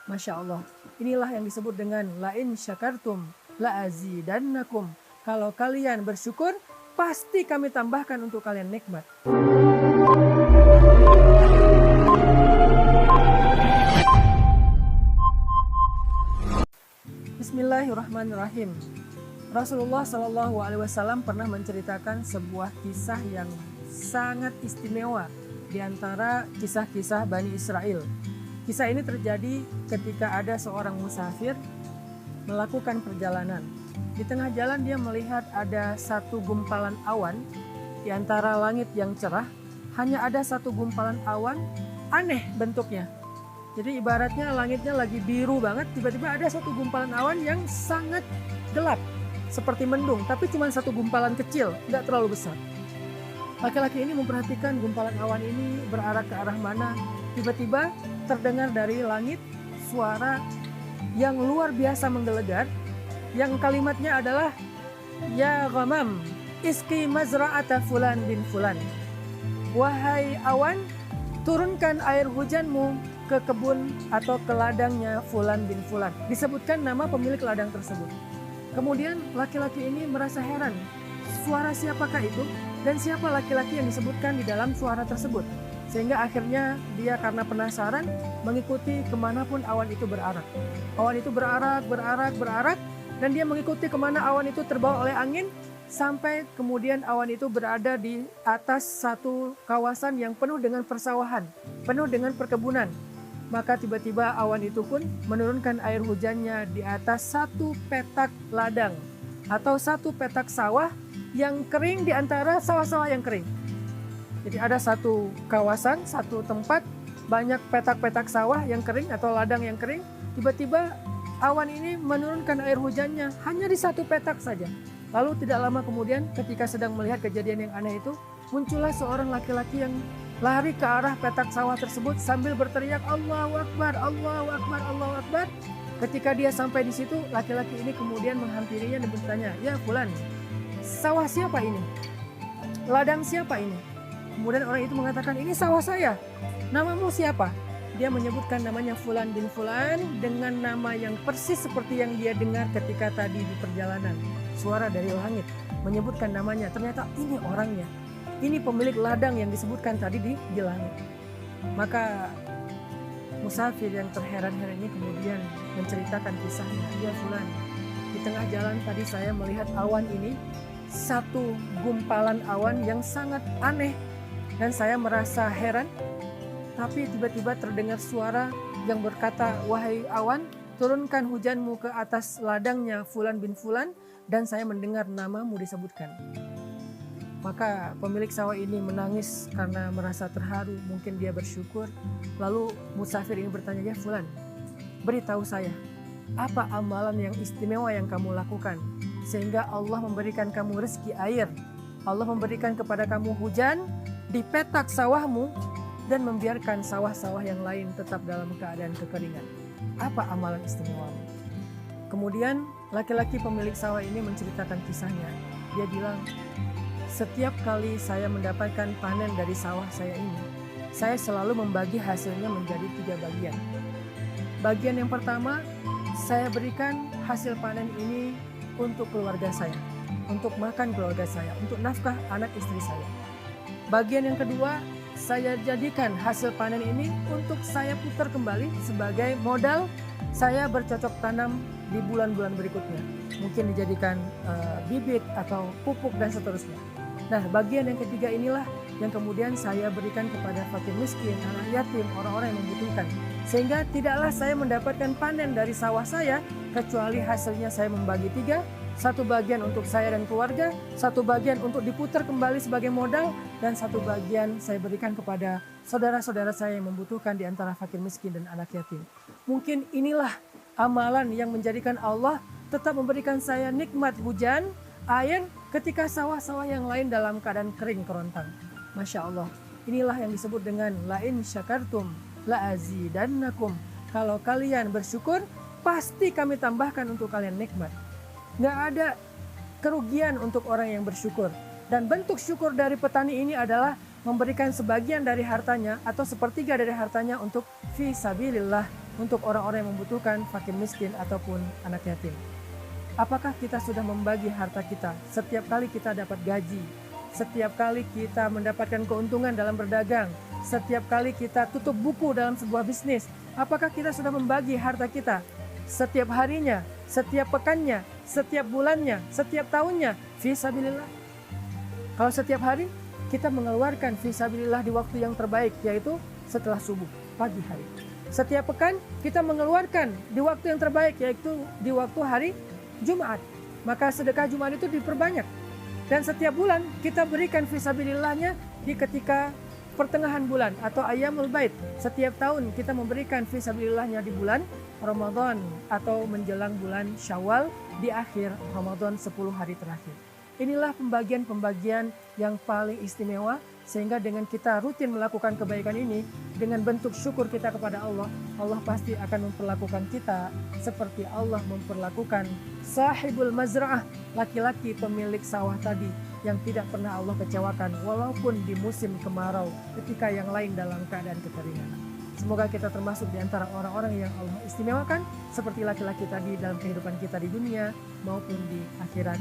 Masya Allah, inilah yang disebut dengan lain syakartum la azidannakum. Kalau kalian bersyukur, pasti kami tambahkan untuk kalian nikmat. Bismillahirrahmanirrahim. Rasulullah Shallallahu Alaihi Wasallam pernah menceritakan sebuah kisah yang sangat istimewa di antara kisah-kisah Bani Israel. Kisah ini terjadi ketika ada seorang musafir melakukan perjalanan. Di tengah jalan dia melihat ada satu gumpalan awan di antara langit yang cerah. Hanya ada satu gumpalan awan, aneh bentuknya. Jadi ibaratnya langitnya lagi biru banget, tiba-tiba ada satu gumpalan awan yang sangat gelap, seperti mendung, tapi cuma satu gumpalan kecil, nggak terlalu besar. Laki-laki ini memperhatikan gumpalan awan ini berarah ke arah mana. Tiba-tiba terdengar dari langit suara yang luar biasa menggelegar, yang kalimatnya adalah ya ghamam iski mazra'ata fulan bin fulan. Wahai awan, turunkan air hujanmu ke kebun atau ke ladangnya fulan bin fulan. Disebutkan nama pemilik ladang tersebut. Kemudian laki-laki ini merasa heran, suara siapakah itu dan siapa laki-laki yang disebutkan di dalam suara tersebut. Sehingga akhirnya dia karena penasaran mengikuti kemanapun awan itu berarak. Awan itu berarak dan dia mengikuti kemana awan itu terbawa oleh angin sampai kemudian awan itu berada di atas satu kawasan yang penuh dengan persawahan, penuh dengan perkebunan. Maka tiba-tiba awan itu pun menurunkan air hujannya di atas satu petak ladang atau satu petak sawah yang kering di antara sawah-sawah yang kering. Jadi ada satu kawasan, satu tempat, banyak petak-petak sawah yang kering atau ladang yang kering. Tiba-tiba awan ini menurunkan air hujannya hanya di satu petak saja. Lalu tidak lama kemudian ketika sedang melihat kejadian yang aneh itu, muncullah seorang laki-laki yang lari ke arah petak sawah tersebut sambil berteriak Allahu Akbar, Allahu Akbar, Allahu Akbar. Ketika dia sampai di situ, laki-laki ini kemudian menghampirinya dan bertanya, ya fulan, sawah siapa ini? Ladang siapa ini? Kemudian orang itu mengatakan, ini sawah saya. Namamu siapa? Dia menyebutkan namanya Fulan bin Fulan dengan nama yang persis seperti yang dia dengar ketika tadi di perjalanan. Suara dari langit menyebutkan namanya. Ternyata ini orangnya. Ini pemilik ladang yang disebutkan tadi di langit. Maka musafir yang terheran-heran ini kemudian menceritakan kisahnya. Ya Fulan, di tengah jalan tadi saya melihat awan ini, satu gumpalan awan yang sangat aneh. Dan saya merasa heran, tapi tiba-tiba terdengar suara yang berkata, wahai awan, turunkan hujanmu ke atas ladangnya Fulan bin Fulan, dan saya mendengar namamu disebutkan. Maka pemilik sawah ini menangis karena merasa terharu, mungkin dia bersyukur. Lalu musafir ini bertanya, ya Fulan, beritahu saya, apa amalan yang istimewa yang kamu lakukan? Sehingga Allah memberikan kamu rezeki air, Allah memberikan kepada kamu hujan, di petak sawahmu dan membiarkan sawah-sawah yang lain tetap dalam keadaan kekeringan. Apa amalan istimewamu? Kemudian laki-laki pemilik sawah ini menceritakan kisahnya. Dia bilang, setiap kali saya mendapatkan panen dari sawah saya ini, saya selalu membagi hasilnya menjadi 3 bagian. Bagian yang pertama, saya berikan hasil panen ini untuk keluarga saya, untuk makan keluarga saya, untuk nafkah anak istri saya. Bagian yang kedua, saya jadikan hasil panen ini untuk saya putar kembali sebagai modal saya bercocok tanam di bulan-bulan berikutnya. Mungkin dijadikan bibit atau pupuk dan seterusnya. Nah, bagian yang ketiga inilah yang kemudian saya berikan kepada fakir miskin, anak yatim, orang-orang yang membutuhkan. Sehingga tidaklah saya mendapatkan panen dari sawah saya, kecuali hasilnya saya membagi 3. Satu bagian untuk saya dan keluarga, satu bagian untuk diputar kembali sebagai modal, dan satu bagian saya berikan kepada saudara-saudara saya yang membutuhkan di antara fakir miskin dan anak yatim. Mungkin inilah amalan yang menjadikan Allah tetap memberikan saya nikmat hujan, air, ketika sawah-sawah yang lain dalam keadaan kering kerontang. Masya Allah, inilah yang disebut dengan lain syakartum la azidannakum. Kalau kalian bersyukur, pasti kami tambahkan untuk kalian nikmat. Nggak ada kerugian untuk orang yang bersyukur. Dan bentuk syukur dari petani ini adalah memberikan sebagian dari hartanya atau sepertiga dari hartanya untuk fi sabilillah, untuk orang-orang yang membutuhkan, fakir miskin ataupun anak yatim. Apakah kita sudah membagi harta kita setiap kali kita dapat gaji, setiap kali kita mendapatkan keuntungan dalam berdagang, setiap kali kita tutup buku dalam sebuah bisnis? Apakah kita sudah membagi harta kita setiap harinya, setiap pekannya, setiap bulannya, setiap tahunnya, fisabilillah? Kalau setiap hari kita mengeluarkan fisabilillah di waktu yang terbaik, yaitu setelah subuh, pagi hari. Setiap pekan kita mengeluarkan di waktu yang terbaik, yaitu di waktu hari Jumat. Maka sedekah Jumat itu diperbanyak. Dan setiap bulan kita berikan fisabilillahnya di ketika pertengahan bulan atau ayyamul bait. Setiap tahun kita memberikan fisabilillahnya di bulan Ramadan atau menjelang bulan Syawal di akhir Ramadan 10 hari terakhir. Inilah pembagian-pembagian yang paling istimewa, sehingga dengan kita rutin melakukan kebaikan ini, dengan bentuk syukur kita kepada Allah, Allah pasti akan memperlakukan kita seperti Allah memperlakukan sahibul mazra'ah, laki-laki pemilik sawah tadi, yang tidak pernah Allah kecewakan walaupun di musim kemarau ketika yang lain dalam keadaan kekeringan. Semoga kita termasuk di antara orang-orang yang Allah istimewakan seperti laki-laki tadi dalam kehidupan kita di dunia maupun di akhirat.